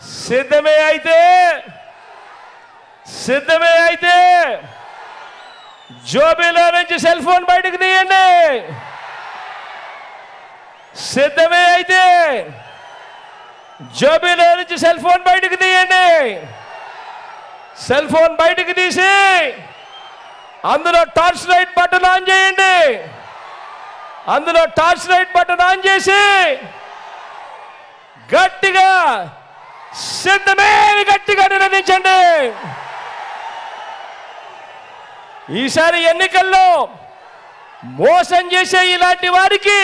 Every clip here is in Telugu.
సిద్ధమే అయితే జోబీలో నుంచి సెల్ ఫోన్ బయటకు తీయండి. సిద్ధమే అయితే జోబీలో నుంచి సెల్ ఫోన్ బయటకు తీయండి. సెల్ ఫోన్ బయటకు తీసి అందులో టార్చ్ లైట్ బటన్ ఆన్ చేయండి. అందులో టార్చ్ లైట్ బటన్ ఆన్ చేసి గట్టిగా సిద్ధమే గట్టిగా నినదించండి. ఈసారి ఎన్నికల్లో మోసం చేసే ఇలాంటి వారికి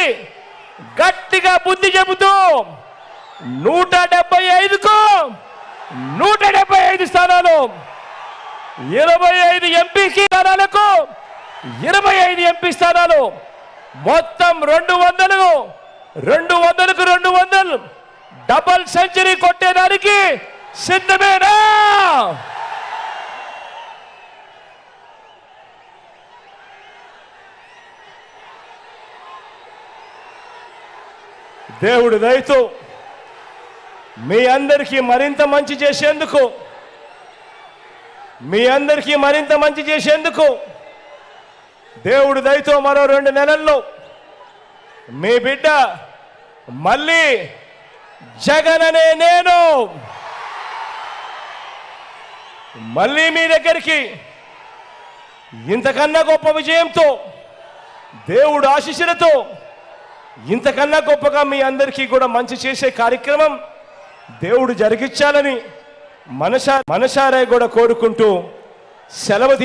గట్టిగా బుద్ధి చెబుతూ 175కు 175 స్థానాలు, 25 ఎంపీకి స్థానాలకు 25 ఎంపీ స్థానాలు, మొత్తం 200కు 200 డబల్ సెంచరీ కొట్టేదానికి సిద్ధమేనా? దేవుడి దయతో మీ అందరికీ మరింత మంచి చేసేందుకు దేవుడి దయతో మరో 2 నెలల్లో మీ బిడ్డ మళ్ళీ జగన్ అనే నేను మళ్ళీ మీ దగ్గరికి ఇంతకన్నా గొప్ప విజయంతో, దేవుడు ఆశీస్సులతో ఇంతకన్నా గొప్పగా మీ అందరికీ కూడా మంచి చేసే కార్యక్రమం దేవుడు జరిగించాలని మనసారా కూడా కోరుకుంటూ సెలవు